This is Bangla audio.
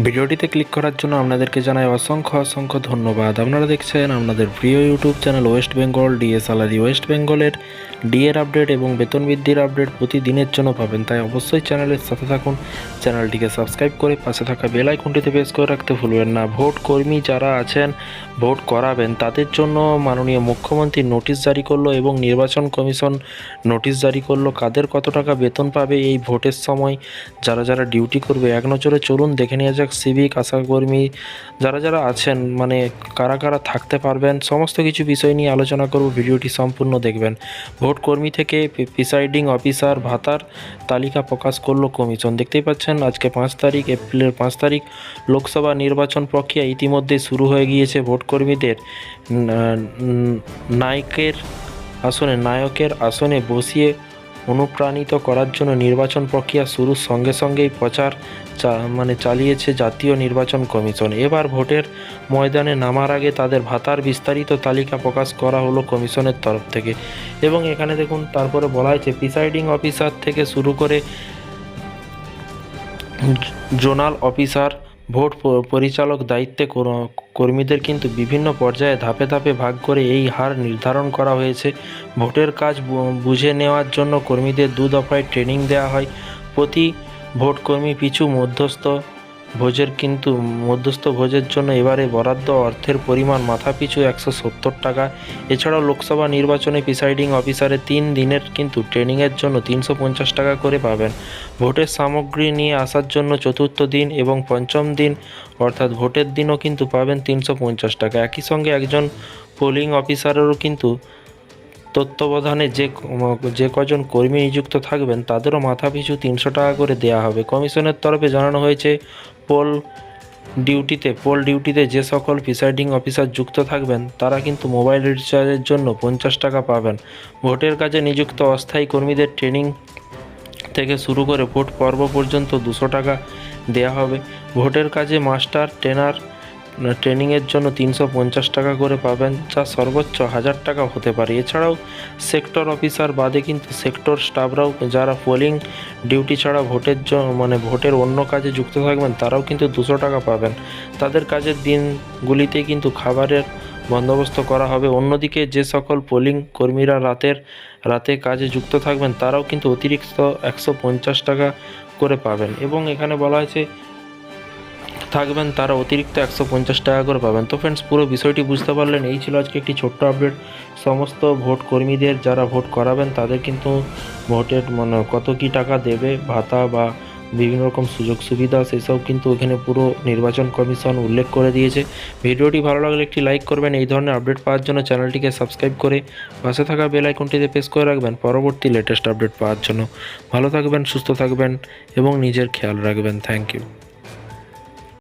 ভিডিওটিতে ক্লিক করার জন্য আপনাদেরকে জানাই অসংখ্য ধন্যবাদ। আপনারা দেখছেন আপনাদের প্রিয় YouTube channel West Bengal DA salary. West বেঙ্গলের ডিএর আপডেট এবং বেতন বৃদ্ধির আপডেট প্রতিদিনের জন্য পাবেন, তাই অবশ্যই চ্যানেলের সাথে থাকুন। চ্যানেলটিকে সাবস্ক্রাইব করে পাশে থাকা বেল আইকনটিতে প্রেস করে রাখতে ভুলবেন না। ভোট কর্মী যারা আছেন, ভোট করাবেন, তাদের জন্য মাননীয় মুখ্যমন্ত্রী নোটিশ জারি করলো এবং নির্বাচন কমিশন নোটিশ জারি করলো কাদের কত টাকা বেতন পাবে এই ভোটের সময় যারা ডিউটি করবে। এক নজরে চলুন দেখে নেওয়া যাক সিভিক আশাকর্মী যারা আছেন, মানে কারা থাকতে পারবেন, সমস্ত কিছু বিষয় নিয়ে আলোচনা করব। ভিডিওটি সম্পূর্ণ দেখবেন। ভোট কর্মী থেকে প্রিসাইডিং অফিসার ভাতার তালিকা প্রকাশ করলো কমিশন। দেখতেই পাচ্ছেন আজকে এপ্রিলের 5 তারিখ লোকসভা নির্বাচন প্রক্রিয়া ইতিমধ্যে শুরু হয়ে গিয়েছে। ভোট কর্মীদের নায়কের আসনে বসিয়ে অনুপ্রাণিত করার জন্য নির্বাচন প্রক্রিয়া শুরুর সঙ্গে সঙ্গেই প্রচার চালিয়েছে জাতীয় নির্বাচন কমিশন। এবার ভোটের ময়দানে নামার আগে তাদের ভাতার বিস্তারিত তালিকা প্রকাশ করা হলো কমিশনের তরফ থেকে। এবং এখানে দেখুন তারপরে বলা হয়েছে প্রিসাইডিং অফিসার থেকে শুরু করে জোনাল অফিসার, ভোট পরিচালক দায়িত্বে কর্মীদের কিন্তু বিভিন্ন পর্যায়ে ধাপে ভাগ করে এই হার নির্ধারণ করা হয়েছে। ভোটের কাজ বুঝে নেওয়ার জন্য কর্মীদের 2 দফায় ট্রেনিং দেওয়া হয়। প্রতি ভোট কর্মী পিছু মধ্যস্থ ভোজের জন্য এবারে বরাদ্দ অর্থের পরিমাণ মাথাপিছু 170 টাকা। এছাড়াও লোকসভা নির্বাচনে প্রিসাইডিং অফিসারের 3 দিনের কিন্তু ট্রেনিংয়ের জন্য 350 টাকা করে পাবেন। ভোটের সামগ্রী নিয়ে আসার জন্য 4র্থ দিন এবং 5ম দিন অর্থাৎ ভোটের দিনও কিন্তু পাবেন 350 টাকা। একই সঙ্গে একজন পোলিং অফিসারেরও কিন্তু তত্ত্বাবধানে যে কজন কর্মী নিযুক্ত থাকবেন তাদেরও মাথাপিছু 300 টাকা করে দেওয়া হবে। কমিশনের তরফে জানানো হয়েছে পোল ডিউটিতে যে সকল প্রিসাইডিং অফিসার যুক্ত থাকবেন তারা কিন্তু মোবাইল রিচার্জের জন্য 50 টাকা পাবেন। ভোটের কাজে নিযুক্ত অস্থায়ী কর্মীদের ট্রেনিং থেকে শুরু করে ভোট পর্ব পর্যন্ত 200 টাকা দেওয়া হবে। ভোটের কাজে মাস্টার ট্রেনার ট্রেনিংয়ের জন্য 350 টাকা করে পাবেন, যা সর্বোচ্চ 1000 টাকা হতে পারে। এছাড়াও সেক্টর অফিসার বাদে কিন্তু সেক্টর স্টাফরাও যারা পোলিং ডিউটি ছাড়া ভোটের অন্য কাজে যুক্ত থাকবেন তারাও কিন্তু 200 টাকা পাবেন। তাদের কাজের দিনগুলিতে কিন্তু খাবারের বন্দোবস্ত করা হবে। অন্যদিকে যে সকল পোলিং কর্মীরা রাতে কাজে যুক্ত থাকবেন তারাও কিন্তু অতিরিক্ত 150 টাকা করে পাবেন। এবং এখানে বলা হয়েছে থাকবেন তারা অতিরিক্ত 150 টাকা করে পাবেন। তো ফ্রেন্ডস, পুরো বিষয়টি বুঝতে পারলেন। এই ছিল আজকে একটি ছোট্ট আপডেট। সমস্ত ভোট কর্মীদের যারা ভোট করাবেন তাদের কিন্তু ভোটের কত কী টাকা দেবে, ভাতা বা বিভিন্ন রকম সুযোগ সুবিধা, সেসব কিন্তু এখানে পুরো নির্বাচন কমিশন উল্লেখ করে দিয়েছে। ভিডিওটি ভালো লাগলে একটি লাইক করবেন। এই ধরনের আপডেট পাওয়ার জন্য চ্যানেলটিকে সাবস্ক্রাইব করে পাশে থাকা বেল আইকনটিতে প্রেস করে রাখবেন পরবর্তী লেটেস্ট আপডেট পাওয়ার জন্য। ভালো থাকবেন, সুস্থ থাকবেন এবং নিজের খেয়াল রাখবেন। Thank you.